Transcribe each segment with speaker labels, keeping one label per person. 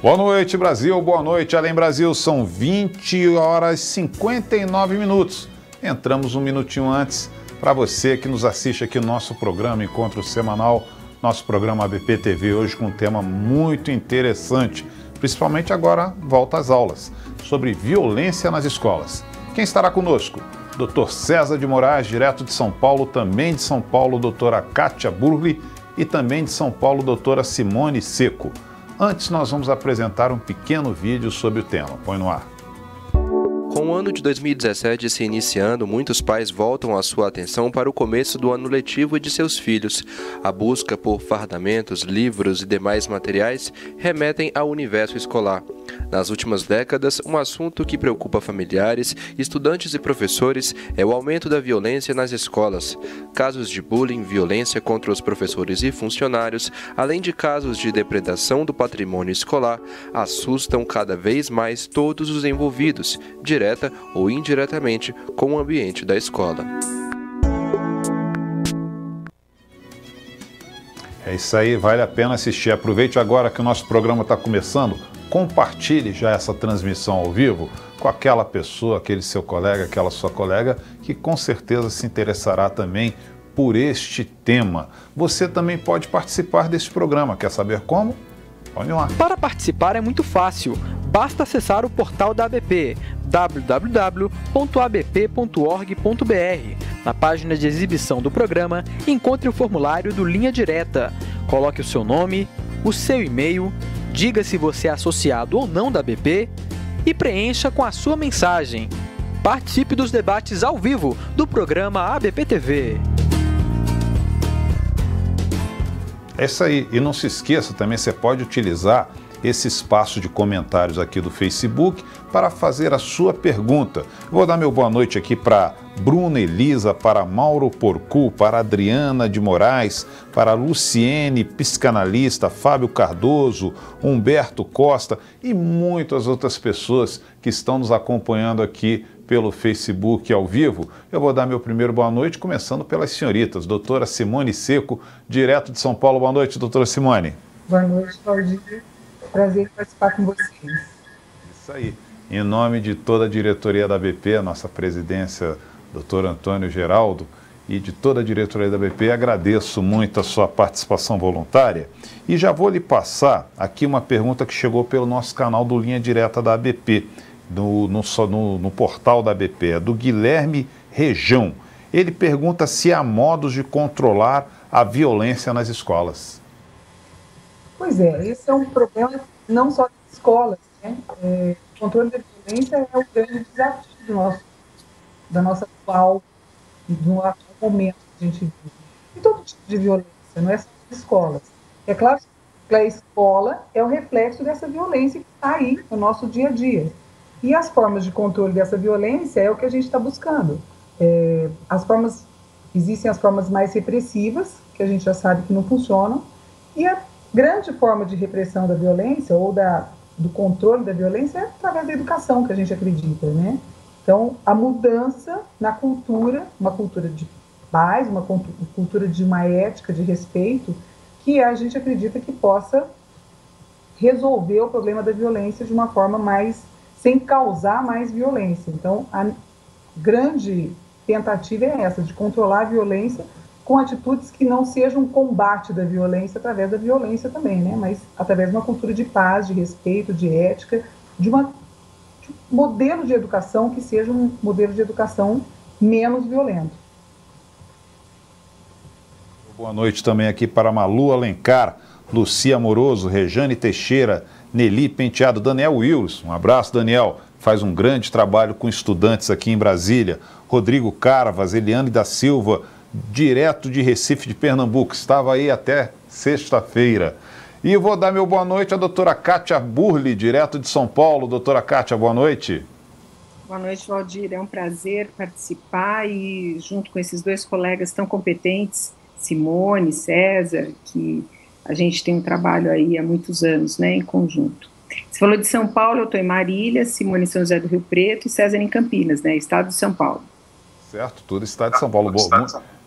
Speaker 1: Boa noite, Brasil. Boa noite, Além Brasil. São 20 horas e 59 minutos. Entramos um minutinho antes para você que nos assiste aqui no nosso programa Encontro Semanal, nosso programa ABP TV, hoje com um tema muito interessante, principalmente agora, volta às aulas, sobre violência nas escolas. Quem estará conosco? Dr. César de Moraes, direto de São Paulo, também de São Paulo, doutora Kátia Burli, e também de São Paulo, doutora Simone Seco. Antes, nós vamos apresentar um pequeno vídeo sobre o tema. Põe no ar.
Speaker 2: Com o ano de 2017 se iniciando, muitos pais voltam a sua atenção para o começo do ano letivo de seus filhos. A busca por fardamentos, livros e demais materiais remetem ao universo escolar. Nas últimas décadas, um assunto que preocupa familiares, estudantes e professores é o aumento da violência nas escolas. Casos de bullying, violência contra os professores e funcionários, além de casos de depredação do patrimônio escolar, assustam cada vez mais todos os envolvidos, direta ou indiretamente, com o ambiente da escola.
Speaker 1: É isso aí, vale a pena assistir. Aproveite agora que o nosso programa está começando. Compartilhe já essa transmissão ao vivo com aquela pessoa, aquele seu colega, aquela sua colega, que com certeza se interessará também por este tema. Você também pode participar desse programa. Quer saber como? Olha lá.
Speaker 3: Para participar é muito fácil. Basta acessar o portal da ABP, www.abp.org.br. Na página de exibição do programa, encontre o formulário do Linha Direta. Coloque o seu nome, o seu e-mail, diga se você é associado ou não da ABP e preencha com a sua mensagem. Participe dos debates ao vivo do programa ABP TV.
Speaker 1: É isso aí. E não se esqueça também, você pode utilizar esse espaço de comentários aqui do Facebook para fazer a sua pergunta. Vou dar meu boa noite aqui para Bruna Elisa, para Mauro Porcu, para Adriana de Moraes, para Luciene, psicanalista, Fábio Cardoso, Humberto Costa e muitas outras pessoas que estão nos acompanhando aqui pelo Facebook ao vivo. Eu vou dar meu primeiro boa noite, começando pelas senhoritas. Doutora Simone Seco, direto de São Paulo. Boa noite, doutora Simone.
Speaker 4: Boa noite, Valdir. Prazer participar com vocês.
Speaker 1: Isso aí. Em nome de toda a diretoria da ABP, a nossa presidência, doutor Antônio Geraldo, e de toda a diretoria da ABP, agradeço muito a sua participação voluntária. E já vou lhe passar aqui uma pergunta que chegou pelo nosso canal do Linha Direta da ABP, no portal da ABP, é do Guilherme Rejão. Ele pergunta se há modos de controlar a violência nas escolas.
Speaker 4: Pois é, esse é um problema não só das escolas, né? O controle da violência é o grande desafio do nosso atual momento que a gente vive. E todo tipo de violência, não é só nas escolas. É claro que a escola é o reflexo dessa violência que está aí no nosso dia a dia. E as formas de controle dessa violência é o que a gente está buscando. Existem as formas mais repressivas, que a gente já sabe que não funcionam, e a grande forma de repressão da violência, ou do controle da violência, é através da educação, que a gente acredita, né? Então, a mudança na cultura, uma cultura de paz, uma cultura de uma ética, de respeito, que a gente acredita que possa resolver o problema da violência de uma forma sem causar mais violência. Então, a grande tentativa é essa, de controlar a violência com atitudes que não sejam um combate da violência através da violência também, né? Mas através de uma cultura de paz, de respeito, de ética, de um modelo de educação que seja um modelo de educação menos violento.
Speaker 1: Boa noite também aqui para Malu Alencar, Lucia Amoroso, Rejane Teixeira, Nelly Penteado, Daniel Wilson. Um abraço, Daniel. Faz um grande trabalho com estudantes aqui em Brasília. Rodrigo Carvas, Eliane da Silva, direto de Recife, de Pernambuco. Estava aí até sexta-feira. E vou dar meu boa noite à doutora Kátia Burli, direto de São Paulo. Doutora Kátia, boa noite.
Speaker 5: Boa noite, Valdir. É um prazer participar e, junto com esses dois colegas tão competentes, Simone, César, que a gente tem um trabalho aí há muitos anos, né, em conjunto. Você falou de São Paulo, eu estou em Marília, Simone em São José do Rio Preto e César em Campinas, né, estado de São Paulo.
Speaker 1: Certo, tudo estado de São Paulo.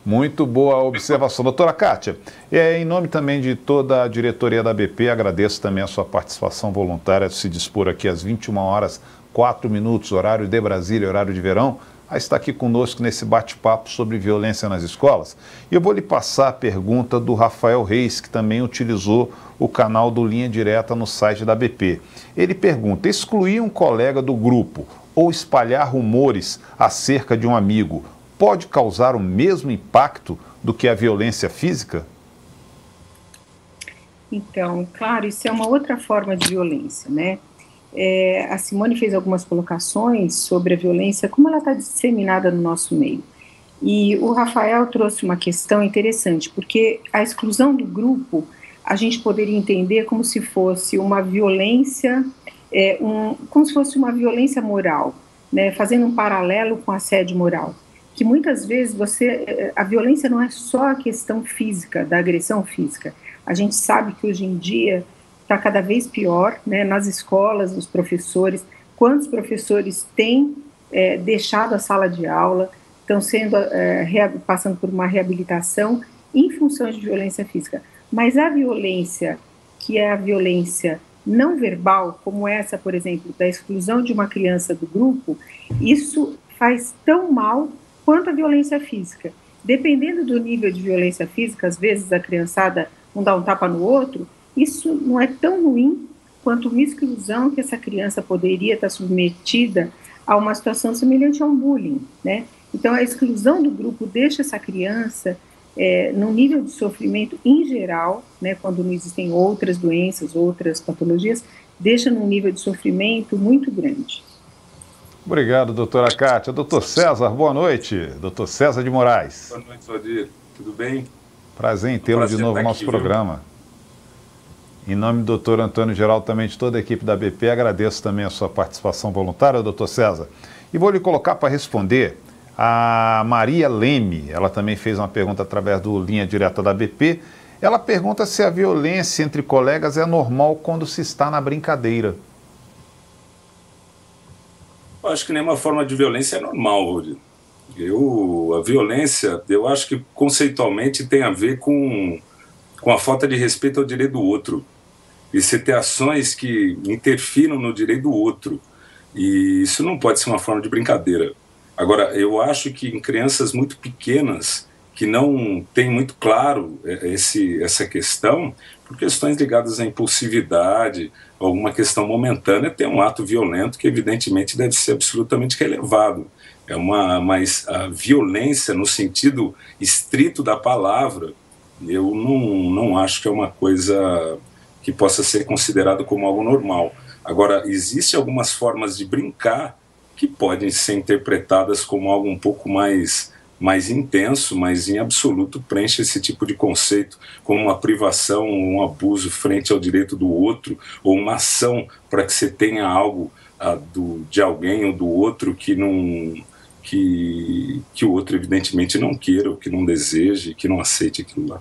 Speaker 1: Muito boa observação. Doutora Kátia, em nome também de toda a diretoria da BP, agradeço também a sua participação voluntária de se dispor aqui às 21h04, horário de Brasília, horário de verão, a estar aqui conosco nesse bate-papo sobre violência nas escolas. E eu vou lhe passar a pergunta do Rafael Reis, que também utilizou o canal do Linha Direta no site da BP. Ele pergunta: excluir um colega do grupo ou espalhar rumores acerca de um amigo pode causar o mesmo impacto do que a violência física?
Speaker 5: Então, claro, isso é uma outra forma de violência, né? A Simone fez algumas colocações sobre a violência, como ela está disseminada no nosso meio. E o Rafael trouxe uma questão interessante, porque a exclusão do grupo, a gente poderia entender como se fosse uma violência, como se fosse uma violência moral, né? Fazendo um paralelo com assédio moral. Que muitas vezes a violência não é só a questão física, da agressão física. A gente sabe que hoje em dia está cada vez pior, né, nas escolas, os professores. Quantos professores têm deixado a sala de aula, estão passando por uma reabilitação em função de violência física. Mas a violência, que é a violência não verbal, como essa, por exemplo, da exclusão de uma criança do grupo, isso faz tão mal quanto a violência física. Dependendo do nível de violência física, às vezes a criançada um dá um tapa no outro, isso não é tão ruim quanto uma exclusão que essa criança poderia estar submetida a uma situação semelhante a um bullying, né? Então, a exclusão do grupo deixa essa criança num nível de sofrimento em geral, né, quando não existem outras doenças, outras patologias, deixa num nível de sofrimento muito grande.
Speaker 1: Obrigado, doutora Kátia. Doutor César, boa noite. Doutor César de Moraes.
Speaker 6: Boa noite, Valdir. Tudo bem?
Speaker 1: Prazer em tê-lo de novo no nosso programa. Em nome do doutor Antônio Geraldo, também de toda a equipe da BP, agradeço também a sua participação voluntária, doutor César. E vou lhe colocar para responder a Maria Leme. Ela também fez uma pergunta através do Linha Direta da BP. Ela pergunta se a violência entre colegas é normal quando se está na brincadeira.
Speaker 6: Eu acho que nenhuma forma de violência é normal, Valdir. A violência, eu acho que conceitualmente tem a ver com a falta de respeito ao direito do outro. E você ter ações que interfiram no direito do outro. E isso não pode ser uma forma de brincadeira. Agora, eu acho que em crianças muito pequenas, que não têm muito claro essa questão, por questões ligadas à impulsividade, alguma questão momentânea, tem um ato violento que evidentemente deve ser absolutamente relevado. Mas a violência, no sentido estrito da palavra, eu não acho que é uma coisa que possa ser considerado como algo normal. Agora, existem algumas formas de brincar que podem ser interpretadas como algo um pouco mais intenso, mas em absoluto preenche esse tipo de conceito como uma privação, um abuso frente ao direito do outro, ou uma ação para que você tenha algo de alguém ou do outro que o outro evidentemente não queira, ou que não deseje, que não aceite aquilo lá.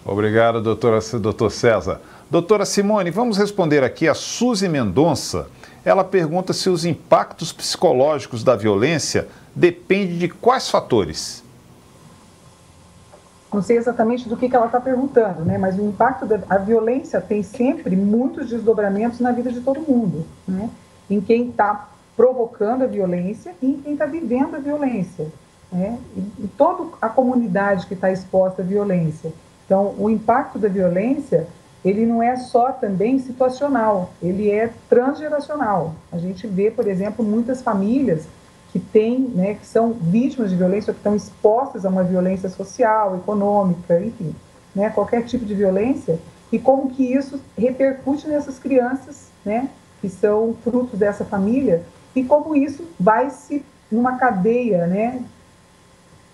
Speaker 1: Obrigado, doutor César. Doutora Simone, vamos responder aqui a Suzy Mendonça. Ela pergunta se os impactos psicológicos da violência dependem de quais fatores?
Speaker 4: Não sei exatamente do que ela está perguntando, né? Mas o impacto da violência tem sempre muitos desdobramentos na vida de todo mundo, né? Em quem está provocando a violência e em quem está vivendo a violência, né? E toda a comunidade que está exposta à violência. Então, o impacto da violência, ele não é só também situacional, ele é transgeracional. A gente vê, por exemplo, muitas famílias que que são vítimas de violência, ou que estão expostas a uma violência social, econômica, enfim, né, qualquer tipo de violência, e como que isso repercute nessas crianças, né, que são frutos dessa família, e como isso vai numa cadeia, né,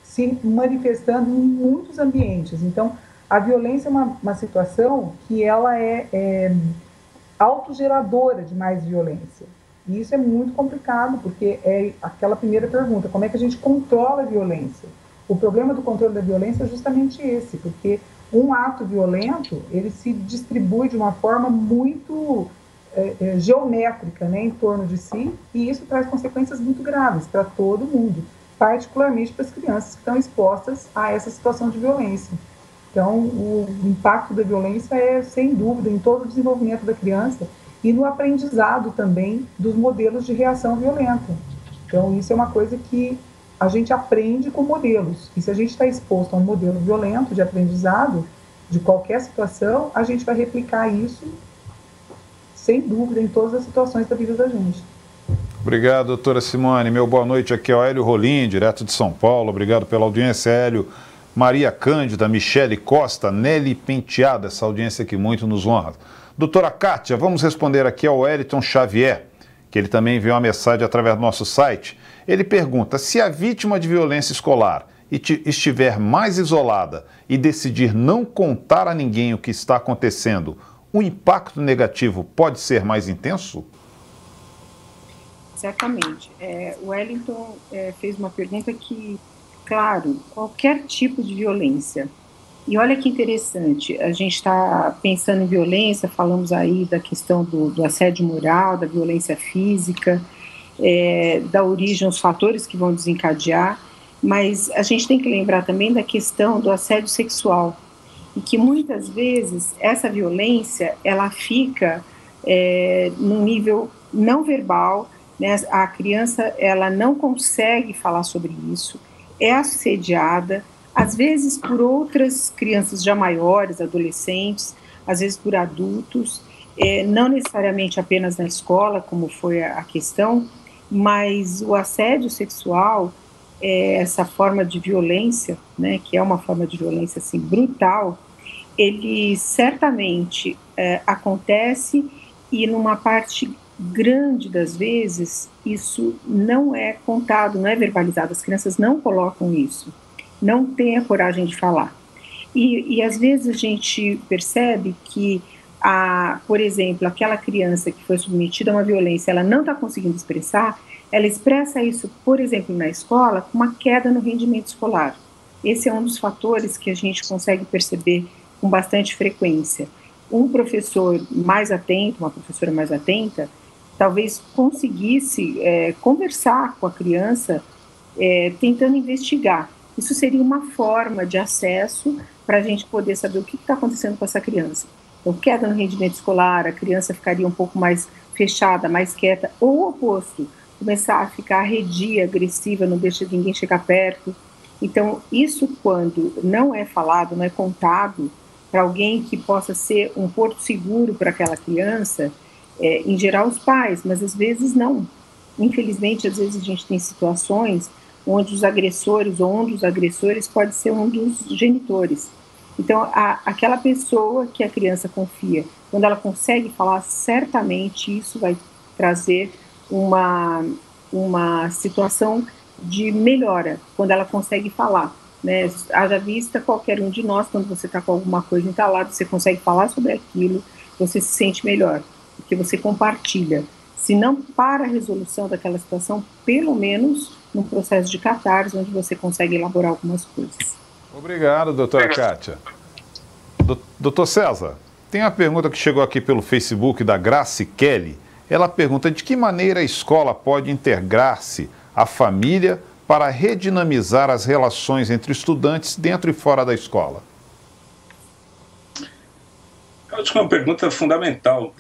Speaker 4: se manifestando em muitos ambientes. Então, a violência é uma situação que ela é autogeradora de mais violência. E isso é muito complicado, porque é aquela primeira pergunta, como é que a gente controla a violência? O problema do controle da violência é justamente esse, porque um ato violento, ele se distribui de uma forma muito geométrica, né, em torno de si, e isso traz consequências muito graves para todo mundo. particularmente para as crianças que estão expostas a essa situação de violência. Então, o impacto da violência é, sem dúvida, em todo o desenvolvimento da criança e no aprendizado também dos modelos de reação violenta. Então, isso é uma coisa que a gente aprende com modelos. E se a gente está exposto a um modelo violento de aprendizado, de qualquer situação, a gente vai replicar isso, sem dúvida, em todas as situações da vida da gente.
Speaker 1: Obrigado, doutora Simone. Meu boa noite, aqui é o Hélio Rolim, direto de São Paulo. Obrigado pela audiência, Hélio. Maria Cândida, Michele Costa, Nelly Penteado, essa audiência que muito nos honra. Doutora Kátia, vamos responder aqui ao Wellington Xavier, que ele também enviou uma mensagem através do nosso site. Ele pergunta: se a vítima de violência escolar estiver mais isolada e decidir não contar a ninguém o que está acontecendo, o impacto negativo pode ser mais intenso?
Speaker 5: Exatamente. O Wellington fez uma pergunta que, claro, qualquer tipo de violência. E olha que interessante, a gente está pensando em violência, falamos aí da questão do assédio moral, da violência física, da origem, os fatores que vão desencadear, mas a gente tem que lembrar também da questão do assédio sexual, e que muitas vezes essa violência, ela fica num nível não verbal, né? A criança, ela não consegue falar sobre isso, é assediada, às vezes por outras crianças já maiores, adolescentes, às vezes por adultos, não necessariamente apenas na escola, como foi a questão, mas o assédio sexual, essa forma de violência, né, que é uma forma de violência assim, brutal, ele certamente acontece, e numa parte grande das vezes isso não é contado, não é verbalizado, as crianças não colocam isso, não têm a coragem de falar. E às vezes a gente percebe que, por exemplo, aquela criança que foi submetida a uma violência, ela não está conseguindo expressar, ela expressa isso, por exemplo, na escola, com uma queda no rendimento escolar. Esse é um dos fatores que a gente consegue perceber com bastante frequência. Um professor mais atento, uma professora mais atenta, talvez conseguisse conversar com a criança, tentando investigar. Isso seria uma forma de acesso para a gente poder saber o que está acontecendo com essa criança. Então, queda no rendimento escolar, a criança ficaria um pouco mais fechada, mais quieta, ou o oposto, começar a ficar arredia, agressiva, não deixa ninguém chegar perto. Então, isso quando não é falado, não é contado para alguém que possa ser um porto seguro para aquela criança, em geral os pais, mas às vezes não. Infelizmente, às vezes a gente tem situações onde os agressores ou um dos agressores pode ser um dos genitores. Então, aquela pessoa que a criança confia, quando ela consegue falar, certamente isso vai trazer uma situação de melhora, quando ela consegue falar, né? Haja vista qualquer um de nós, quando você está com alguma coisa entalada, você consegue falar sobre aquilo, você se sente melhor, porque você compartilha. Se não para a resolução daquela situação, pelo menos num processo de catarse, onde você consegue elaborar algumas coisas.
Speaker 1: Obrigado, doutora Kátia. Doutor César, tem uma pergunta que chegou aqui pelo Facebook da Grace Kelly. Ela pergunta: de que maneira a escola pode integrar-se à família para redinamizar as relações entre estudantes dentro e fora da escola?
Speaker 6: Eu acho que é uma pergunta fundamental.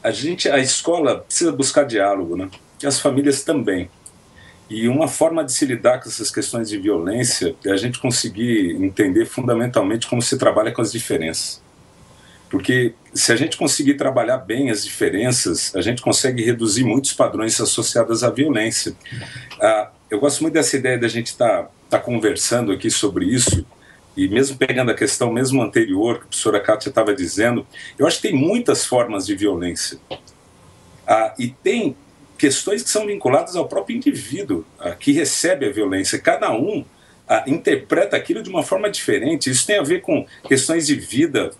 Speaker 6: A escola precisa buscar diálogo, né? E as famílias também. E uma forma de se lidar com essas questões de violência é a gente conseguir entender fundamentalmente como se trabalha com as diferenças. Porque se a gente conseguir trabalhar bem as diferenças, a gente consegue reduzir muitos padrões associados à violência. Eu gosto muito dessa ideia da gente estar conversando aqui sobre isso, e mesmo pegando a questão mesmo anterior que a professora Kátia estava dizendo, eu acho que tem muitas formas de violência. E tem questões que são vinculadas ao próprio indivíduo que recebe a violência. Cada um interpreta aquilo de uma forma diferente. Isso tem a ver com questões de vida,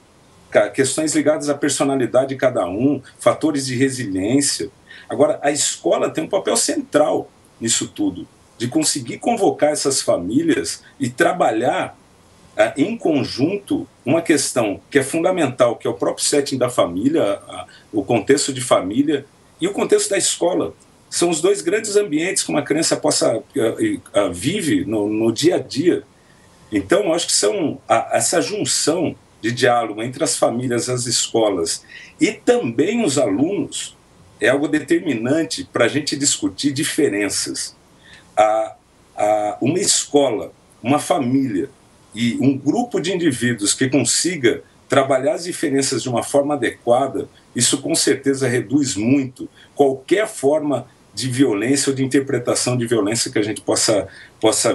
Speaker 6: questões ligadas à personalidade de cada um, fatores de resiliência. Agora, a escola tem um papel central nisso tudo, de conseguir convocar essas famílias e trabalhar em conjunto uma questão que é fundamental, que é o próprio setting da família, o contexto de família e o contexto da escola. São os dois grandes ambientes que uma criança vive no dia a dia. Então, eu acho que essa junção de diálogo entre as famílias, as escolas e também os alunos é algo determinante para a gente discutir diferenças. Uma escola, uma família e um grupo de indivíduos que consiga trabalhar as diferenças de uma forma adequada, isso com certeza reduz muito qualquer forma de violência ou de interpretação de violência que a gente possa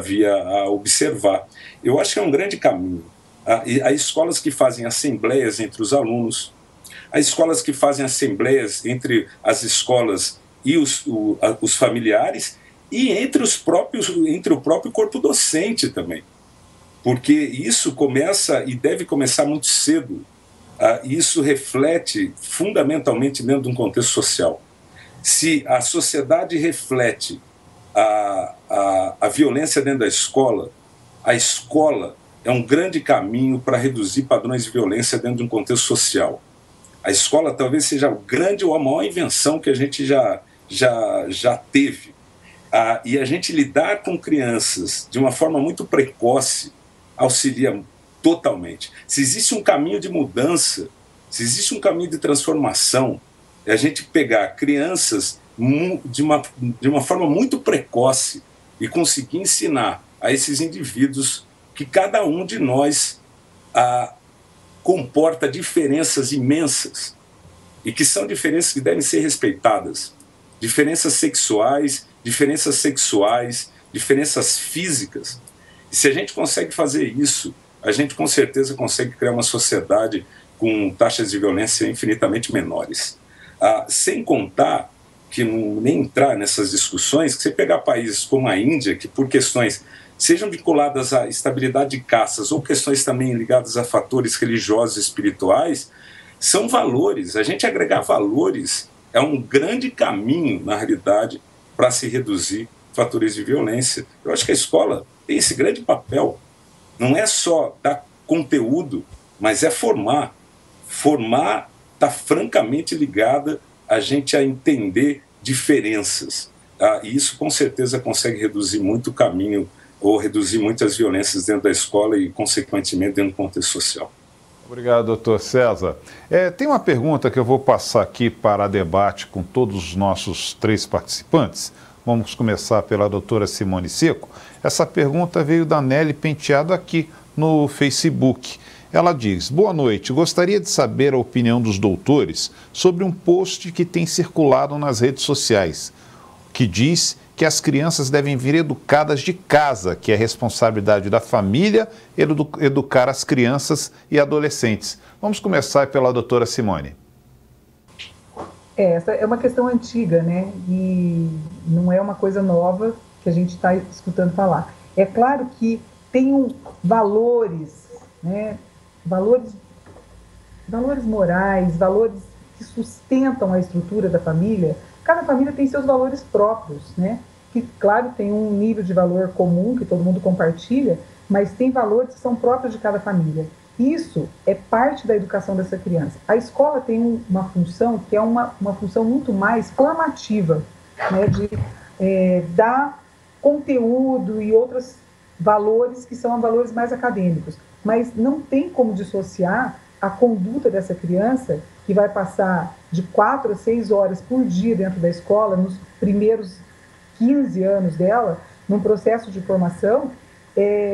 Speaker 6: vir a observar. Eu acho que é um grande caminho. Há escolas que fazem assembleias entre os alunos, há escolas que fazem assembleias entre as escolas e os familiares e entre o próprio corpo docente também. Porque isso começa e deve começar muito cedo. E isso reflete fundamentalmente dentro de um contexto social. Se a sociedade reflete a violência dentro da escola, a escola é um grande caminho para reduzir padrões de violência dentro de um contexto social. A escola talvez seja a grande ou a maior invenção que a gente já teve. E a gente lidar com crianças de uma forma muito precoce auxilia totalmente. Se existe um caminho de mudança, se existe um caminho de transformação, é a gente pegar crianças de uma forma muito precoce e conseguir ensinar a esses indivíduos que cada um de nós comporta diferenças imensas e que são diferenças que devem ser respeitadas. Diferenças sexuais, diferenças físicas. E se a gente consegue fazer isso, a gente com certeza consegue criar uma sociedade com taxas de violência infinitamente menores. Sem contar que nem entrar nessas discussões, que você pegar países como a Índia, que por questões sejam vinculadas à estabilidade de caças ou questões também ligadas a fatores religiosos e espirituais, são valores. A gente agregar valores é um grande caminho, na realidade, para se reduzir fatores de violência. Eu acho que a escola tem esse grande papel. Não é só dar conteúdo, mas é formar. Formar está francamente ligada a gente a entender diferenças. E isso, com certeza, consegue reduzir muito o caminho ou reduzir muitas violências dentro da escola e, consequentemente, dentro do contexto social.
Speaker 1: Obrigado, doutor César. Tem uma pergunta que eu vou passar aqui para debate com todos os nossos 3 participantes. Vamos começar pela doutora Simone Seco. Essa pergunta veio da Nelly Penteado aqui no Facebook. Ela diz: boa noite, gostaria de saber a opinião dos doutores sobre um post que tem circulado nas redes sociais, que diz que as crianças devem vir educadas de casa, que é responsabilidade da família educar as crianças e adolescentes. Vamos começar pela doutora Simone.
Speaker 4: Essa é uma questão antiga, né? E não é uma coisa nova que a gente está escutando falar. É claro que tem valores, né? Valores morais, valores que sustentam a estrutura da família. Cada família tem seus valores próprios, né? Que, claro, tem um nível de valor comum que todo mundo compartilha, mas tem valores que são próprios de cada família. Isso é parte da educação dessa criança. A escola tem uma função que é uma função muito mais formativa, né? De dar conteúdo e outros valores que são valores mais acadêmicos. Mas não tem como dissociar a conduta dessa criança, que vai passar de 4 a 6 horas por dia dentro da escola, nos primeiros 15 anos dela, num processo de formação.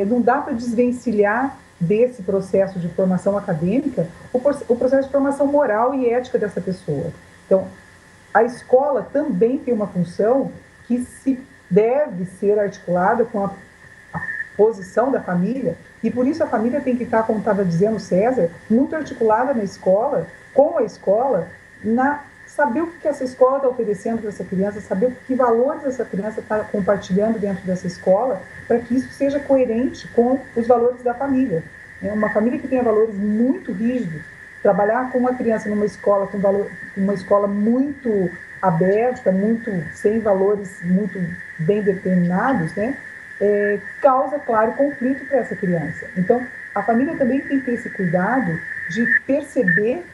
Speaker 4: Não dá para desvencilhar desse processo de formação acadêmica o processo de formação moral e ética dessa pessoa. Então, a escola também tem uma função que deve ser articulada com a posição da família, e por isso a família tem que estar, como estava dizendo o César, muito articulada na escola, com a escola, saber o que essa escola está oferecendo para essa criança, saber que valores essa criança está compartilhando dentro dessa escola, para que isso seja coerente com os valores da família. Uma família que tenha valores muito rígidos, trabalhar com uma criança numa escola uma escola muito aberta, sem valores muito bem determinados, né? Causa, claro, conflito para essa criança. Então, a família também tem que ter esse cuidado de perceber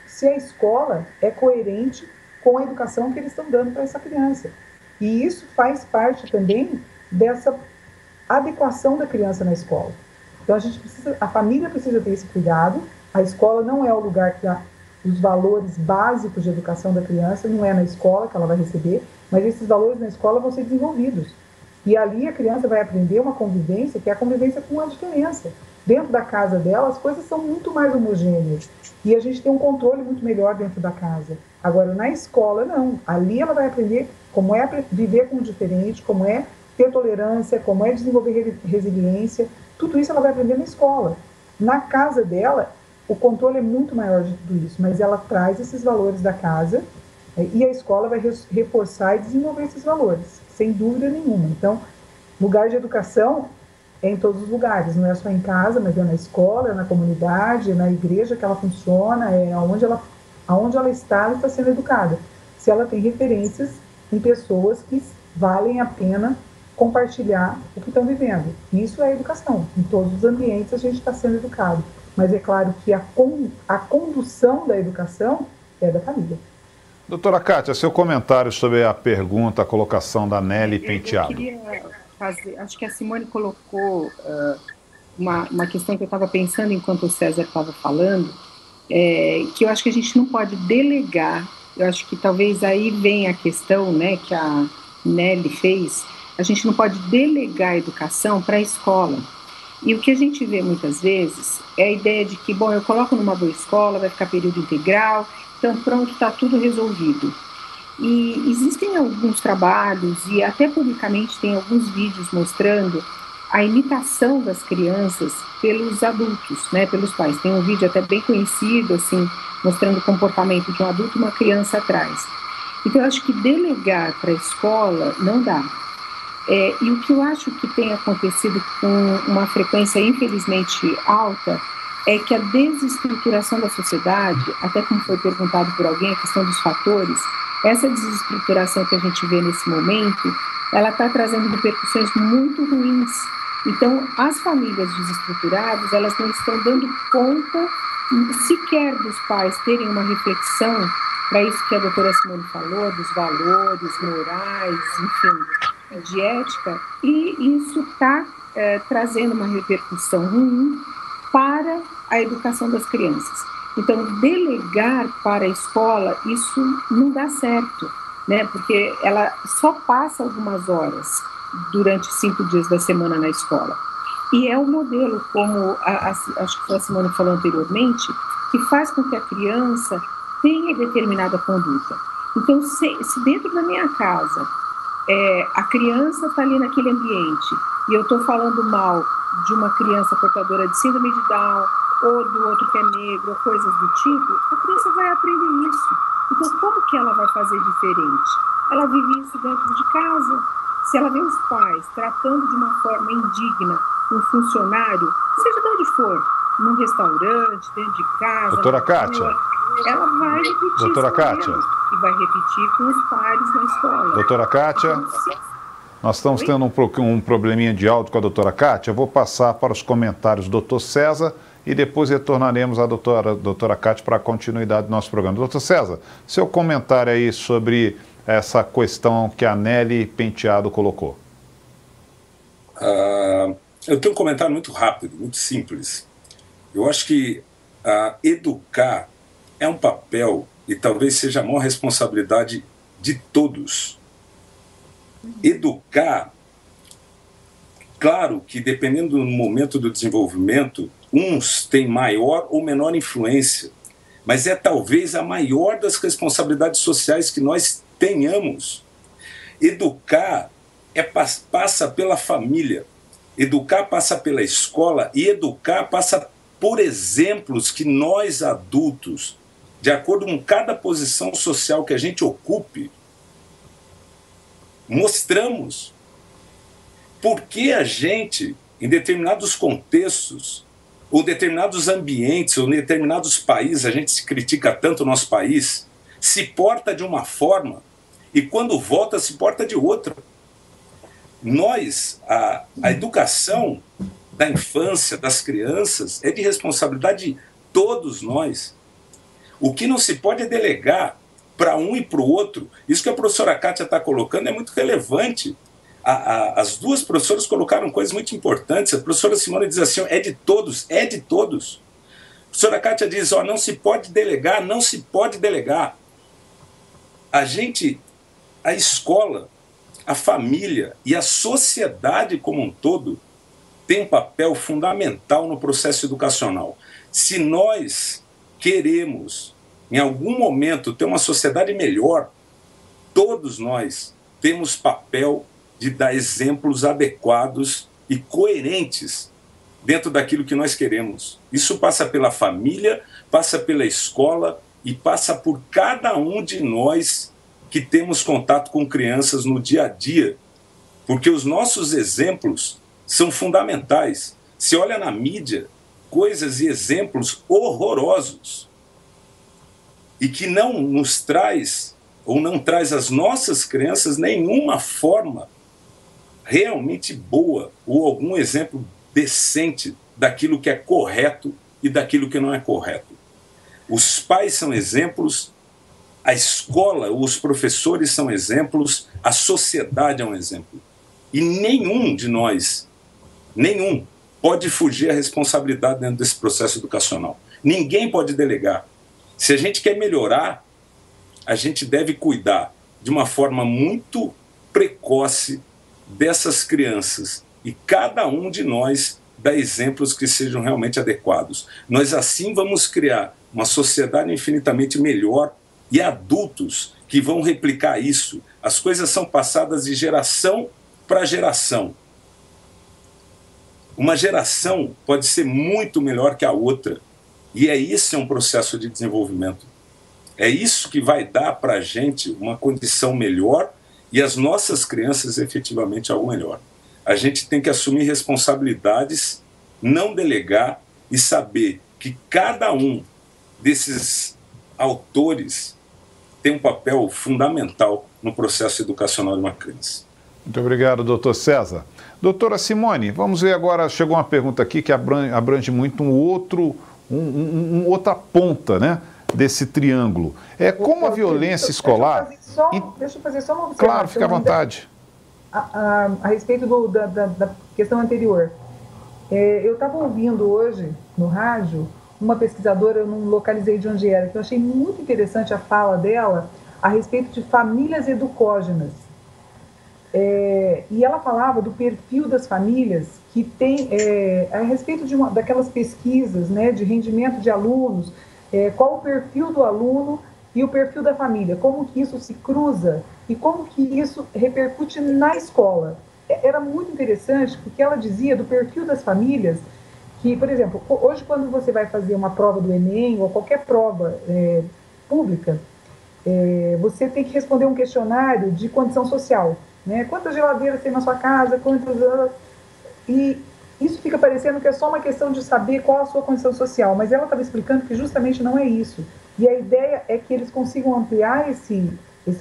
Speaker 4: se a escola é coerente com a educação que eles estão dando para essa criança. E isso faz parte também dessa adequação da criança na escola. Então a família precisa ter esse cuidado. A escola não é o lugar que dá os valores básicos de educação da criança, não é na escola que ela vai receber, mas esses valores na escola vão ser desenvolvidos. E ali a criança vai aprender uma convivência que é a convivência com a diferença. Dentro da casa dela, as coisas são muito mais homogêneas. E a gente tem um controle muito melhor dentro da casa. Agora, na escola, não. Ali ela vai aprender como é viver com o diferente, como é ter tolerância, como é desenvolver resiliência. Tudo isso ela vai aprender na escola. Na casa dela, o controle é muito maior de tudo isso, mas ela traz esses valores da casa e a escola vai reforçar e desenvolver esses valores, sem dúvida nenhuma. Então, lugar de educação é em todos os lugares, não é só em casa, mas é na escola, é na comunidade, é na igreja que ela funciona, é aonde ela está sendo educada. Se ela tem referências em pessoas que valem a pena compartilhar o que estão vivendo. Isso é educação. Em todos os ambientes a gente está sendo educado. Mas é claro que a condução da educação é da família.
Speaker 1: Doutora Kátia, seu comentário sobre a pergunta, a colocação da Nelly Penteado.
Speaker 5: Eu queria fazer, acho que a Simone colocou uma questão que eu estava pensando enquanto o César estava falando, que eu acho que a gente não pode delegar, eu acho que talvez aí venha a questão, né, que a Nelly fez, a gente não pode delegar a educação para a escola. E o que a gente vê muitas vezes é a ideia de que, bom, eu coloco numa boa escola, vai ficar período integral, então pronto, está tudo resolvido. E existem alguns trabalhos, e até publicamente tem alguns vídeos mostrando a imitação das crianças pelos adultos, né, pelos pais. Tem um vídeo até bem conhecido, assim, mostrando o comportamento de um adulto e uma criança atrás. Então eu acho que delegar para a escola não dá. E o que eu acho que tem acontecido com uma frequência infelizmente alta é que a desestruturação da sociedade, até como foi perguntado por alguém, a questão dos fatores, essa desestruturação que a gente vê nesse momento, ela está trazendo repercussões muito ruins. Então, as famílias desestruturadas, elas não estão dando conta sequer dos pais terem uma reflexão para isso que a doutora Simone falou, dos valores morais, enfim, de ética, e isso está trazendo uma repercussão ruim para a educação das crianças. Então, delegar para a escola, isso não dá certo, né? Porque ela só passa algumas horas durante 5 dias da semana na escola. E é um modelo, como acho que a Simone falou anteriormente, que faz com que a criança tenha determinada conduta. Então, se dentro da minha casa a criança está ali naquele ambiente e eu estou falando mal de uma criança portadora de síndrome de Down ou do outro que é negro, ou coisas do tipo, a criança vai aprender isso. Então, como que ela vai fazer diferente? Ela vive isso dentro de casa. Se ela vê os pais tratando de uma forma indigna um funcionário, seja de onde for, num restaurante, dentro de casa,
Speaker 1: doutora Kátia,
Speaker 5: ela vai repetir
Speaker 1: doutora Kátia,
Speaker 5: e vai repetir com os pares na escola.
Speaker 1: Doutora Kátia, nós estamos tendo um probleminha de áudio com a doutora Kátia. Eu vou passar para os comentários do doutor César e depois retornaremos à doutora Kátia para a continuidade do nosso programa. Doutor César, seu comentário aí sobre essa questão que a Nelly Penteado colocou.
Speaker 6: Eu tenho um comentário muito rápido, muito simples. Eu acho que educar é um papel e talvez seja a maior responsabilidade de todos. Educar, claro que dependendo do momento do desenvolvimento, uns têm maior ou menor influência, mas é talvez a maior das responsabilidades sociais que nós tenhamos. Educar passa pela família, educar passa pela escola e educar passa por exemplos que nós adultos, de acordo com cada posição social que a gente ocupe, mostramos. Porque a gente, em determinados contextos, ou determinados ambientes, ou em determinados países, a gente se critica tanto o nosso país, se porta de uma forma e quando volta se porta de outra. Nós, a educação da infância, das crianças, é de responsabilidade de todos nós. O que não se pode é delegar. para um e para o outro. Isso que a professora Kátia está colocando é muito relevante. As duas professoras colocaram coisas muito importantes. A professora Simone diz assim, é de todos, é de todos. A professora Kátia diz, não se pode delegar, não se pode delegar. A escola, a família e a sociedade como um todo tem um papel fundamental no processo educacional. Se nós queremos, em algum momento, ter uma sociedade melhor, todos nós temos papel de dar exemplos adequados e coerentes dentro daquilo que nós queremos. Isso passa pela família, passa pela escola e passa por cada um de nós que temos contato com crianças no dia a dia, porque os nossos exemplos são fundamentais. Se olha na mídia, coisas e exemplos horrorosos e que não nos traz ou não traz às nossas crianças nenhuma forma realmente boa ou algum exemplo decente daquilo que é correto e daquilo que não é correto. Os pais são exemplos, a escola, os professores são exemplos, a sociedade é um exemplo. E nenhum de nós, pode fugir à responsabilidade dentro desse processo educacional. Ninguém pode delegar. Se a gente quer melhorar, a gente deve cuidar de uma forma muito precoce dessas crianças. E cada um de nós dá exemplos que sejam realmente adequados. Nós assim vamos criar uma sociedade infinitamente melhor e adultos que vão replicar isso. As coisas são passadas de geração para geração. Uma geração pode ser muito melhor que a outra. E esse é um processo de desenvolvimento. É isso que vai dar para a gente uma condição melhor e as nossas crianças efetivamente algo melhor. A gente tem que assumir responsabilidades, não delegar e saber que cada um desses autores tem um papel fundamental no processo educacional de uma criança.
Speaker 1: Muito obrigado, doutor César. Doutora Simone, vamos ver agora, chegou uma pergunta aqui que abrange muito outra ponta, né, desse triângulo. Como a violência escolar...
Speaker 4: Deixa eu fazer só uma observação.
Speaker 1: Claro, fica à vontade.
Speaker 4: A respeito da questão anterior. Eu estava ouvindo hoje, no rádio, uma pesquisadora, eu não localizei de onde era, que eu achei muito interessante a fala dela a respeito de famílias educógenas. E ela falava do perfil das famílias que tem, a respeito daquelas pesquisas, né, de rendimento de alunos, qual o perfil do aluno e o perfil da família, como que isso se cruza e como que isso repercute na escola. Era muito interessante porque ela dizia do perfil das famílias que, por exemplo, hoje quando você vai fazer uma prova do Enem ou qualquer prova pública, você tem que responder um questionário de condição social, né? Quantas geladeiras tem na sua casa, e isso fica parecendo que é só uma questão de saber qual a sua condição social, mas ela estava explicando que justamente não é isso. E a ideia é que eles consigam ampliar esse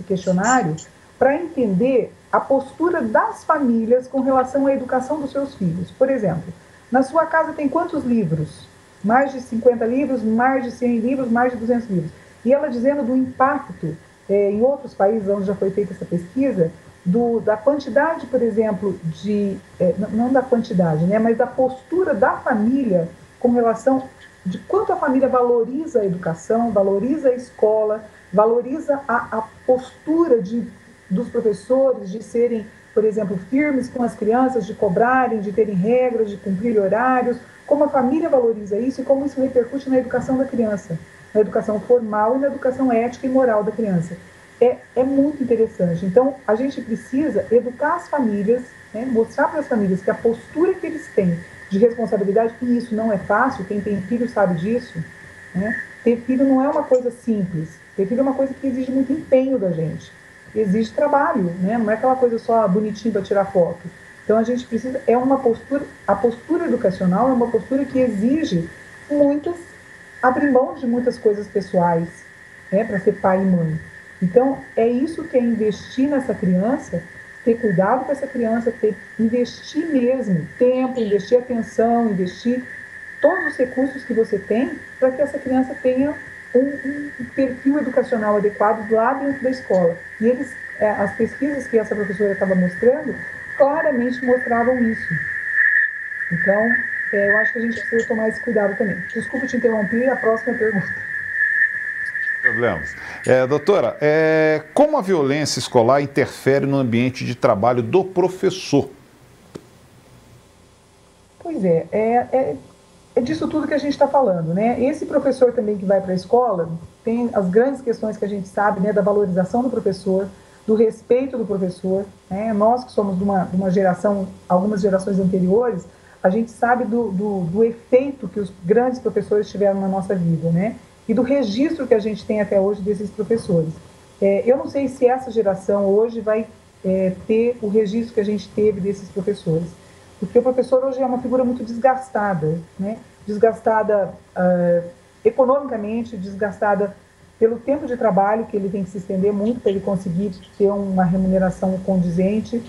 Speaker 4: questionário para entender a postura das famílias com relação à educação dos seus filhos. Por exemplo, na sua casa tem quantos livros? Mais de 50 livros, mais de 100 livros, mais de 200 livros. E ela dizendo do impacto, em outros países onde já foi feita essa pesquisa, da quantidade, por exemplo, não da quantidade, né, mas da postura da família com relação de quanto a família valoriza a educação, valoriza a escola, valoriza a postura dos professores de serem, por exemplo, firmes com as crianças, de cobrarem, de terem regras, de cumprir horários, como a família valoriza isso e como isso repercute na educação da criança, na educação formal e na educação ética e moral da criança. É muito interessante. Então, a gente precisa educar as famílias, né, mostrar para as famílias que a postura que eles têm de responsabilidade, e isso não é fácil, quem tem filho sabe disso, né? Ter filho não é uma coisa simples, ter filho é uma coisa que exige muito empenho da gente, exige trabalho, né? Não é aquela coisa só bonitinha para tirar foto. Então, a gente precisa, a postura educacional é uma postura que exige abrir mão de muitas coisas pessoais, né, para ser pai e mãe. Então, é isso que é investir nessa criança, ter cuidado com essa criança, investir mesmo tempo, investir atenção, investir todos os recursos que você tem para que essa criança tenha um perfil educacional adequado lá dentro da escola. E eles, as pesquisas que essa professora estava mostrando, claramente mostravam isso. Então, eu acho que a gente precisa tomar esse cuidado também. Desculpa te interromper, a próxima pergunta.
Speaker 1: Problemas. Doutora, como a violência escolar interfere no ambiente de trabalho do professor?
Speaker 4: Pois é disso tudo que a gente está falando, né? Esse professor também que vai para a escola tem as grandes questões que a gente sabe, né, da valorização do professor, do respeito do professor, né? Nós que somos de uma geração, algumas gerações anteriores, a gente sabe do efeito que os grandes professores tiveram na nossa vida, né? E do registro que a gente tem até hoje desses professores. Eu não sei se essa geração hoje vai ter o registro que a gente teve desses professores, porque o professor hoje é uma figura muito desgastada, né? Desgastada economicamente, desgastada pelo tempo de trabalho, que ele tem que se estender muito para ele conseguir ter uma remuneração condizente,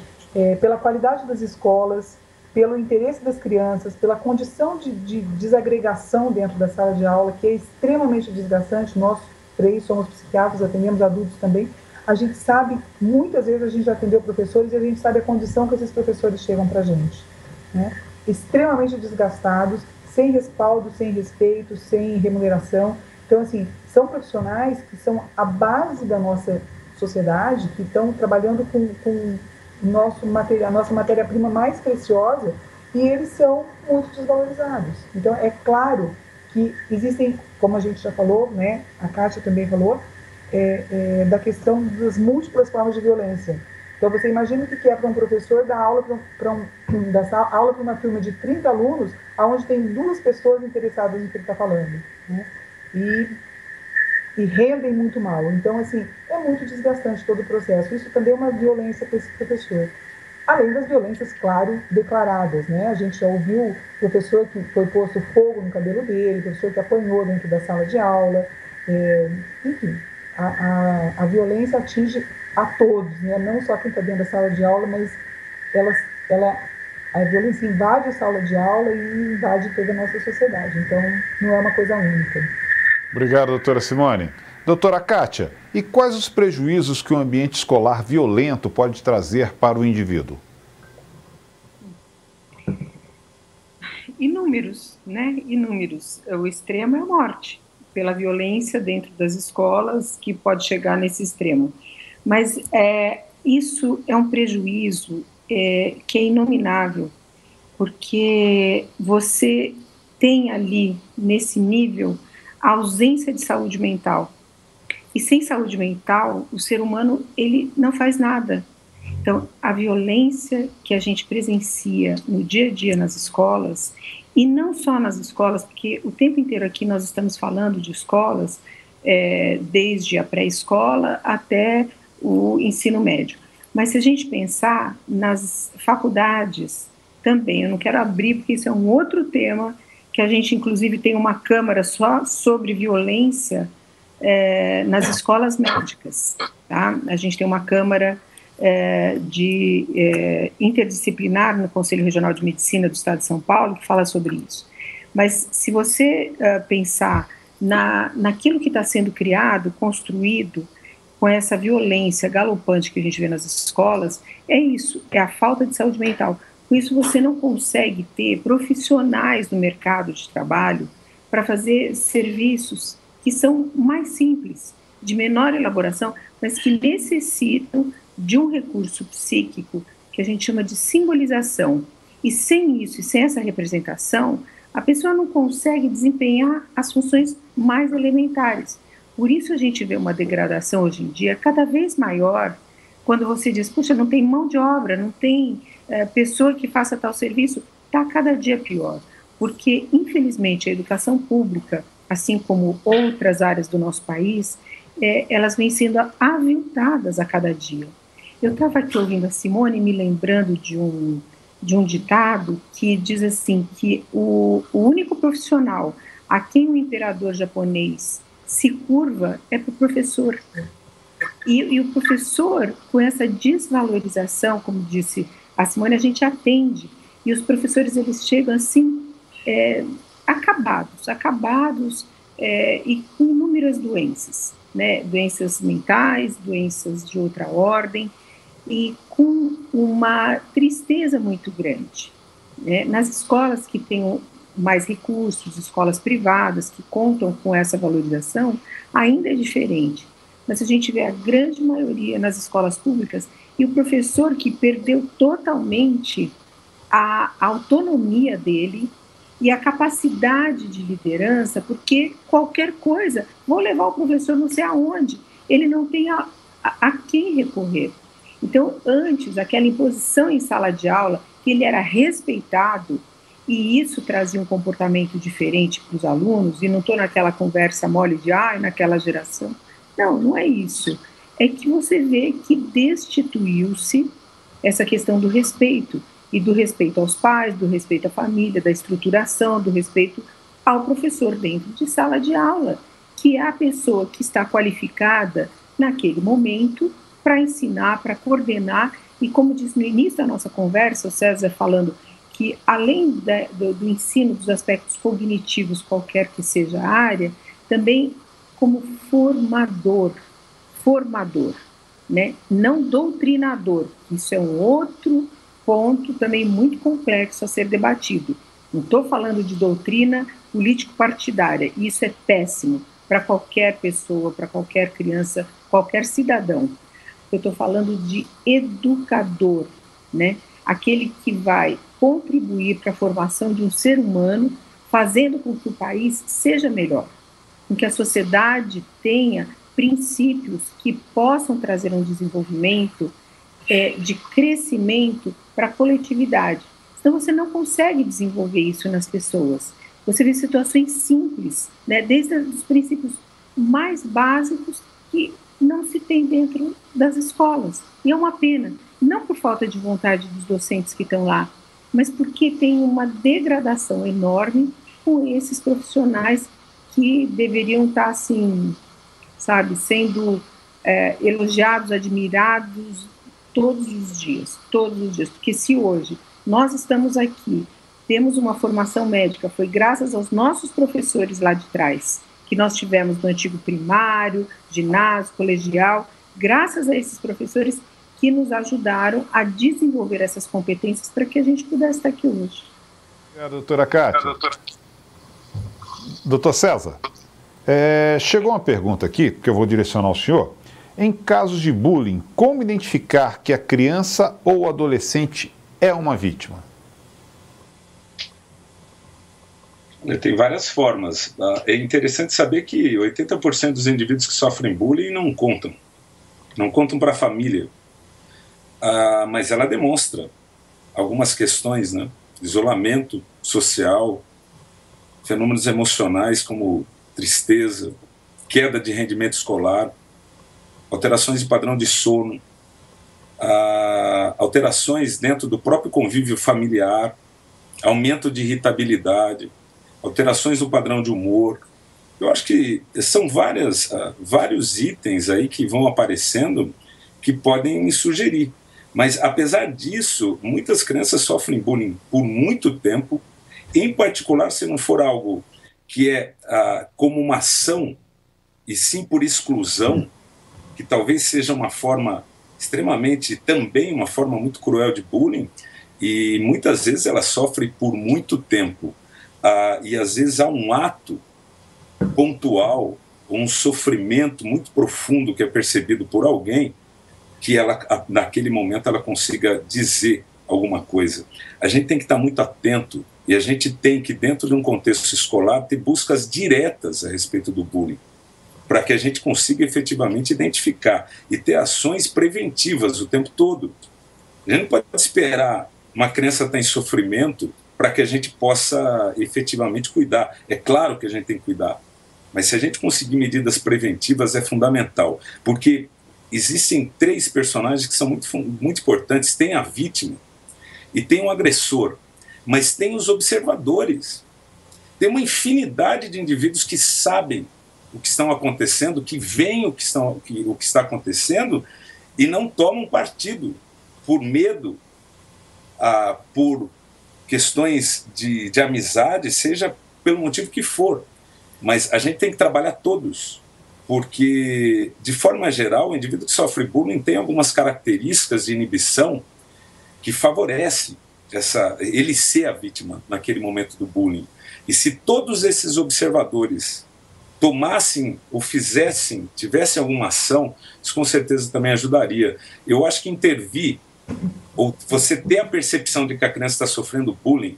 Speaker 4: pela qualidade das escolas, pelo interesse das crianças, pela condição de desagregação dentro da sala de aula, que é extremamente desgastante. Nós três somos psiquiatras, atendemos adultos também. A gente sabe, muitas vezes a gente já atendeu professores e a gente sabe a condição que esses professores chegam para a gente, né? Extremamente desgastados, sem respaldo, sem respeito, sem remuneração. Então, assim, são profissionais que são a base da nossa sociedade, que estão trabalhando com a nossa matéria-prima mais preciosa, e eles são muito desvalorizados. Então, é claro que existem, como a gente já falou, né, a Kátia também falou, da questão das múltiplas formas de violência. Então, você imagina o que é para um professor dar aula para uma turma de 30 alunos, onde tem 2 pessoas interessadas no que ele está falando, né? E rendem muito mal. Então, assim, é muito desgastante todo o processo. Isso também é uma violência para esse professor. Além das violências, claro, declaradas, né? A gente já ouviu professor que foi posto fogo no cabelo dele, professor que apanhou dentro da sala de aula. Enfim, a violência atinge a todos, né? Não só quem está dentro da sala de aula, mas a violência invade a sala de aula e invade toda a nossa sociedade. Então, não é uma coisa única.
Speaker 1: Obrigado, doutora Simone. Doutora Kátia, e quais os prejuízos que um ambiente escolar violento pode trazer para o indivíduo?
Speaker 5: Inúmeros, né? Inúmeros. O extremo é a morte, pela violência dentro das escolas, que pode chegar nesse extremo. Mas isso é um prejuízo que é inominável, porque você tem ali, nesse nível, a ausência de saúde mental. E sem saúde mental, o ser humano, ele não faz nada. Então, a violência que a gente presencia no dia a dia nas escolas, e não só nas escolas, porque o tempo inteiro aqui nós estamos falando de escolas, desde a pré-escola até o ensino médio. Mas se a gente pensar nas faculdades também, eu não quero abrir porque isso é um outro tema, que a gente inclusive tem uma câmara só sobre violência nas escolas médicas, tá? A gente tem uma câmara interdisciplinar no Conselho Regional de Medicina do Estado de São Paulo, que fala sobre isso. Mas se você pensar naquilo que está sendo criado, construído, com essa violência galopante que a gente vê nas escolas, é isso, é a falta de saúde mental. Com isso você não consegue ter profissionais no mercado de trabalho para fazer serviços que são mais simples, de menor elaboração, mas que necessitam de um recurso psíquico que a gente chama de simbolização. E sem isso, e sem essa representação, a pessoa não consegue desempenhar as funções mais elementares. Por isso a gente vê uma degradação hoje em dia cada vez maior, quando você diz, puxa, não tem mão de obra, não tem pessoa que faça tal serviço, está cada dia pior. Porque, infelizmente, a educação pública, assim como outras áreas do nosso país, elas vêm sendo aviltadas a cada dia. Eu estava aqui ouvindo a Simone, me lembrando de um ditado que diz assim, que o único profissional a quem o imperador japonês se curva é para o professor. E o professor, com essa desvalorização, como disse a Simone, a gente atende. E os professores, eles chegam assim, acabados, e com inúmeras doenças, né? Doenças mentais, doenças de outra ordem, e com uma tristeza muito grande, né? Nas escolas que têm mais recursos, escolas privadas que contam com essa valorização, ainda é diferente. Mas a gente vê a grande maioria nas escolas públicas e o professor que perdeu totalmente a autonomia dele e a capacidade de liderança, porque qualquer coisa, vou levar o professor não sei aonde, ele não tem a quem recorrer. Então, antes, aquela imposição em sala de aula, que ele era respeitado, e isso trazia um comportamento diferente para os alunos, e não estou naquela conversa mole de, naquela geração. Não, não é isso. É que você vê que destituiu-se essa questão do respeito, e do respeito aos pais, do respeito à família, da estruturação, do respeito ao professor dentro de sala de aula, que é a pessoa que está qualificada naquele momento para ensinar, para coordenar, e como disse no início da nossa conversa, o César falando que além do ensino dos aspectos cognitivos, qualquer que seja a área, também como formador, né? Não doutrinador, isso é um outro ponto também muito complexo a ser debatido. Não estou falando de doutrina político-partidária, isso é péssimo para qualquer pessoa, para qualquer criança, qualquer cidadão. Eu estou falando de educador, né? Aquele que vai contribuir para a formação de um ser humano, fazendo com que o país seja melhor, com que a sociedade tenha princípios que possam trazer um desenvolvimento de crescimento para a coletividade. Então você não consegue desenvolver isso nas pessoas. Você vê situações simples, né, desde os princípios mais básicos que não se tem dentro das escolas. E é uma pena, não por falta de vontade dos docentes que estão lá, mas porque tem uma degradação enorme com esses profissionais que deveriam estar, assim, sabe, sendo elogiados, admirados todos os dias, porque se hoje nós estamos aqui, temos uma formação médica, foi graças aos nossos professores lá de trás, que nós tivemos no antigo primário, ginásio, colegial, graças a esses professores que nos ajudaram a desenvolver essas competências para que a gente pudesse estar aqui hoje.
Speaker 1: Obrigado, doutora Kátia. Doutor César, chegou uma pergunta aqui, que eu vou direcionar ao senhor. Em casos de bullying, como identificar que a criança ou o adolescente é uma vítima?
Speaker 6: Tem várias formas. É interessante saber que 80% dos indivíduos que sofrem bullying não contam para a família. Mas ela demonstra algumas questões, né? Isolamento social, fenômenos emocionais como tristeza, queda de rendimento escolar, alterações de padrão de sono, alterações dentro do próprio convívio familiar, aumento de irritabilidade, alterações no padrão de humor. Eu acho que são vários itens aí que vão aparecendo que podem me sugerir. Mas, apesar disso, muitas crianças sofrem bullying por muito tempo, em particular se não for algo que é como uma ação, e sim por exclusão, que talvez seja uma forma extremamente, também uma forma muito cruel de bullying, e muitas vezes ela sofre por muito tempo. E às vezes há um ato pontual, um sofrimento muito profundo que é percebido por alguém, que ela, naquele momento, ela consiga dizer alguma coisa. A gente tem que estar muito atento e a gente tem que, dentro de um contexto escolar, ter buscas diretas a respeito do bullying, para que a gente consiga efetivamente identificar e ter ações preventivas o tempo todo. A gente não pode esperar uma criança estar em sofrimento para que a gente possa efetivamente cuidar. É claro que a gente tem que cuidar, mas se a gente conseguir medidas preventivas é fundamental, porque existem 3 personagens que são muito importantes. Tem a vítima e tem o agressor, mas tem os observadores. Tem uma infinidade de indivíduos que sabem o que estão acontecendo, que veem o que está acontecendo e não tomam partido por medo, por questões de amizade, seja pelo motivo que for. Mas a gente tem que trabalhar todos, porque, de forma geral, o indivíduo que sofre bullying tem algumas características de inibição que favorecem ele ser a vítima naquele momento do bullying. E se todos esses observadores tomassem ou tivessem alguma ação, isso com certeza também ajudaria. Eu acho que intervir, ou você ter a percepção de que a criança está sofrendo bullying,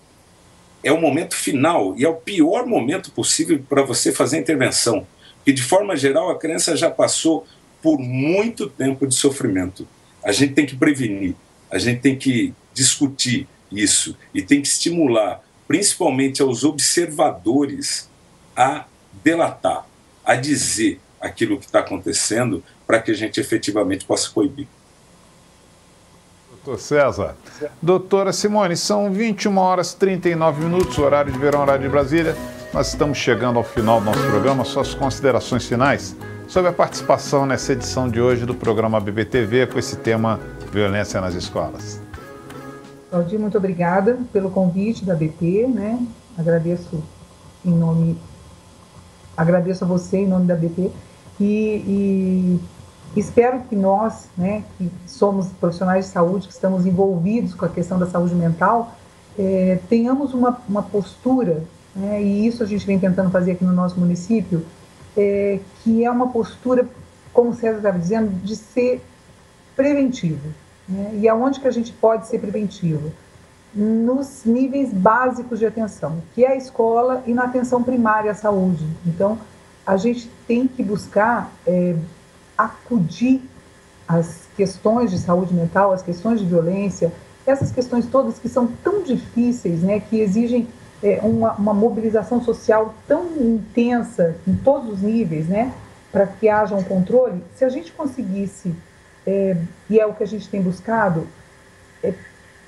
Speaker 6: é o momento final e é o pior momento possível para você fazer a intervenção. Porque, de forma geral, a criança já passou por muito tempo de sofrimento. A gente tem que prevenir, a gente tem que discutir isso e tem que estimular, principalmente aos observadores, a delatar, a dizer aquilo que está acontecendo para que a gente efetivamente possa coibir.
Speaker 1: Doutor César. Doutora Simone, são 21 horas e 39 minutos, horário de verão, horário de Brasília. Nós estamos chegando ao final do nosso programa. Suas considerações finais sobre a participação nessa edição de hoje do programa BBTV com esse tema Violência nas Escolas.
Speaker 4: Claudir, muito obrigada pelo convite da BP, né? Agradeço a você em nome da BP e espero que nós, né, que somos profissionais de saúde, que estamos envolvidos com a questão da saúde mental, tenhamos uma postura, né, e isso a gente vem tentando fazer aqui no nosso município, que é uma postura, como o César estava dizendo, de ser preventivo. Né? E aonde que a gente pode ser preventivo? Nos níveis básicos de atenção, que é a escola e na atenção primária à saúde. Então, a gente tem que buscar acudir às questões de saúde mental, às questões de violência, essas questões todas que são tão difíceis, né, que exigem uma mobilização social tão intensa em todos os níveis, né, para que haja um controle. Se a gente conseguisse, e é o que a gente tem buscado,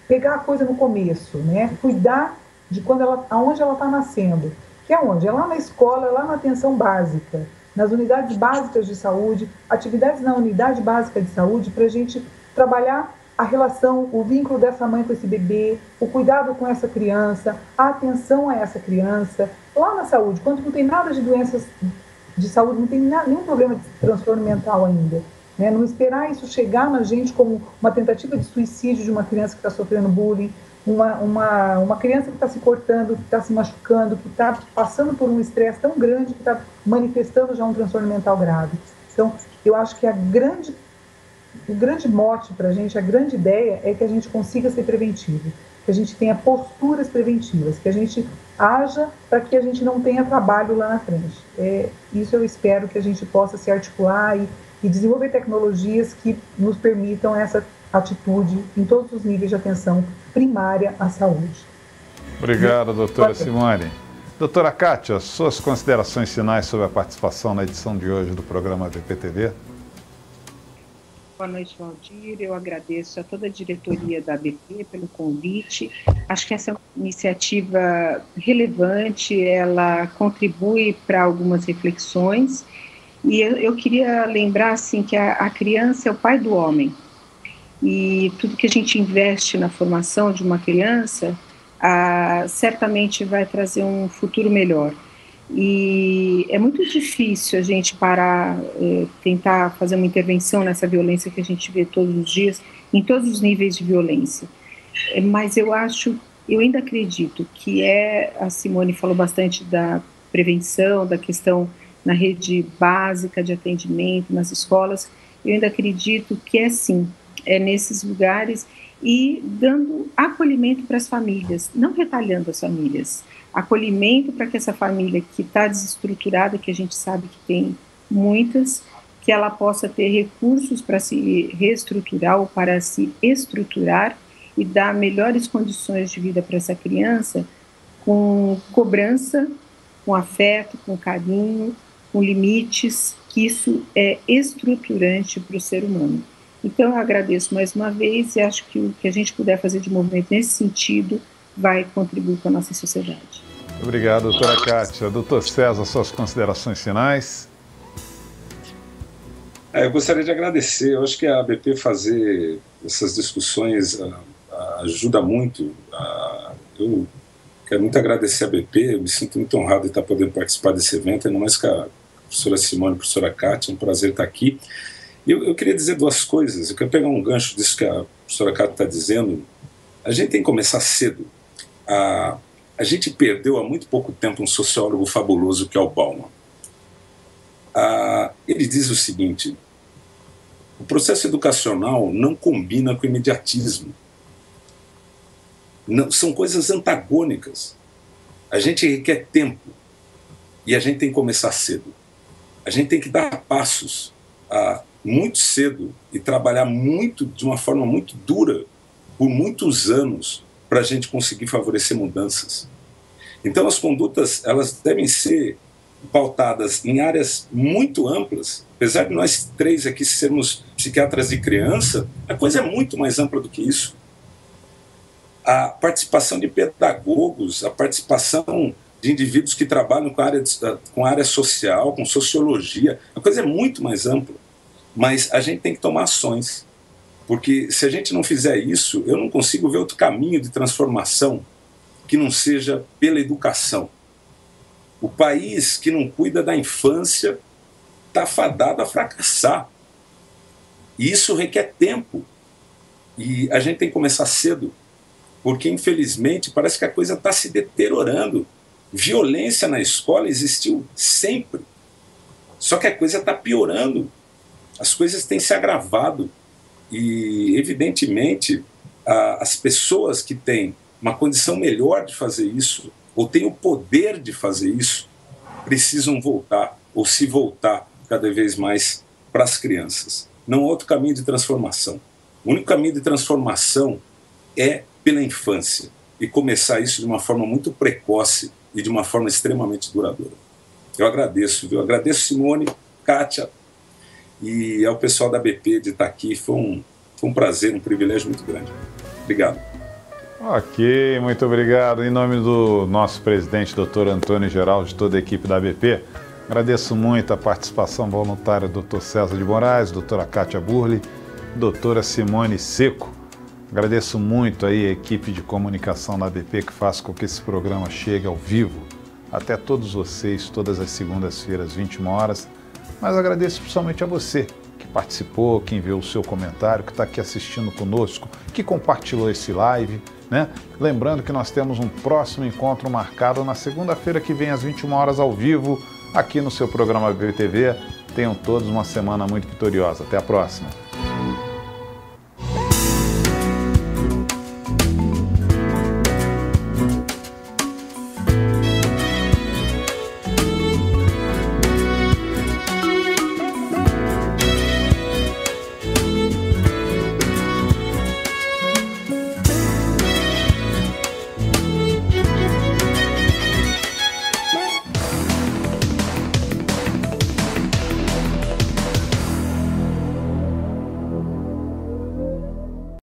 Speaker 4: pegar a coisa no começo, né, cuidar de aonde ela está nascendo, que é onde? É lá na escola, é lá na atenção básica, nas unidades básicas de saúde, atividades na unidade básica de saúde, para a gente trabalhar a relação, o vínculo dessa mãe com esse bebê, o cuidado com essa criança, a atenção a essa criança, lá na saúde, quando não tem nada de doenças de saúde, não tem nenhum problema de transtorno mental ainda, né? Não esperar isso chegar na gente como uma tentativa de suicídio de uma criança que está sofrendo bullying, uma criança que está se cortando, que está se machucando, que está passando por um estresse tão grande, que está manifestando já um transtorno mental grave. Então, eu acho que o grande mote para a gente, a grande ideia é que a gente consiga ser preventivo, que a gente tenha posturas preventivas, que a gente haja para que a gente não tenha trabalho lá na frente. Isso eu espero que a gente possa se articular e desenvolver tecnologias que nos permitam essa atitude em todos os níveis de atenção primária à saúde.
Speaker 1: Obrigado, doutora Simone. Doutora Kátia, suas considerações finais sobre a participação na edição de hoje do programa BBTV?
Speaker 5: Boa noite, Valdir. Eu agradeço a toda a diretoria da BP pelo convite. Acho que essa é uma iniciativa relevante, ela contribui para algumas reflexões. E eu queria lembrar assim, que a criança é o pai do homem. E tudo que a gente investe na formação de uma criança, certamente vai trazer um futuro melhor. E é muito difícil a gente parar, tentar fazer uma intervenção nessa violência que a gente vê todos os dias, em todos os níveis de violência. Mas eu ainda acredito que a Simone falou bastante da prevenção, da questão na rede básica de atendimento, nas escolas. Eu ainda acredito que sim, nesses lugares e dando acolhimento para as famílias, não retalhando as famílias, acolhimento para que essa família que está desestruturada, que a gente sabe que tem muitas, que ela possa ter recursos para se reestruturar ou para se estruturar e dar melhores condições de vida para essa criança, com cobrança, com afeto, com carinho, com limites, que isso é estruturante para o ser humano. Então, eu agradeço mais uma vez e acho que o que a gente puder fazer de movimento nesse sentido vai contribuir com a nossa sociedade.
Speaker 1: Obrigado, doutora Kátia. Doutor César, suas considerações finais?
Speaker 6: Eu gostaria de agradecer. Eu acho que a ABP fazer essas discussões ajuda muito. Eu Quero muito agradecer a BP, eu me sinto muito honrado de estar podendo participar desse evento, ainda mais com a professora Simone e a professora Kátia, é um prazer estar aqui. E eu queria dizer duas coisas, eu quero pegar um gancho disso que a professora Kátia está dizendo. A gente tem que começar cedo. A gente perdeu há muito pouco tempo um sociólogo fabuloso que é o Bauman. Ele diz o seguinte: o processo educacional não combina com o imediatismo. Não, são coisas antagônicas. A gente requer tempo e a gente tem que começar cedo. A gente tem que dar passos muito cedo e trabalhar muito, de uma forma muito dura, por muitos anos, para a gente conseguir favorecer mudanças. Então as condutas, elas devem ser pautadas em áreas muito amplas. Apesar de nós três aqui sermos psiquiatras de criança, a coisa é muito mais ampla do que isso. A participação de pedagogos, a participação de indivíduos que trabalham com a área social, com sociologia, a coisa é muito mais ampla. Mas a gente tem que tomar ações, porque se a gente não fizer isso, eu não consigo ver outro caminho de transformação que não seja pela educação. O país que não cuida da infância está fadado a fracassar. E isso requer tempo. E a gente tem que começar cedo, porque, infelizmente, parece que a coisa está se deteriorando. Violência na escola existiu sempre. Só que a coisa está piorando. As coisas têm se agravado. E, evidentemente, as pessoas que têm uma condição melhor de fazer isso, ou têm o poder de fazer isso, precisam voltar, ou se voltar cada vez mais para as crianças. Não há outro caminho de transformação. O único caminho de transformação é pela infância, e começar isso de uma forma muito precoce e de uma forma extremamente duradoura. Eu agradeço, viu? Agradeço Simone, Kátia e ao pessoal da BP de estar aqui. Foi um prazer, um privilégio muito grande. Obrigado.
Speaker 1: Ok, muito obrigado. Em nome do nosso presidente, doutor Antônio Geraldo, de toda a equipe da BP, agradeço muito a participação voluntária do Dr. César de Moraes, doutora Kátia Burli, doutora Simone Seco. Agradeço muito aí a equipe de comunicação da BP que faz com que esse programa chegue ao vivo até todos vocês, todas as segundas-feiras, 21 horas. Mas agradeço principalmente a você que participou, que enviou o seu comentário, que está aqui assistindo conosco, que compartilhou esse live, né? Lembrando que nós temos um próximo encontro marcado na segunda-feira que vem, às 21 horas, ao vivo, aqui no seu programa BBTV. Tenham todos uma semana muito vitoriosa. Até a próxima.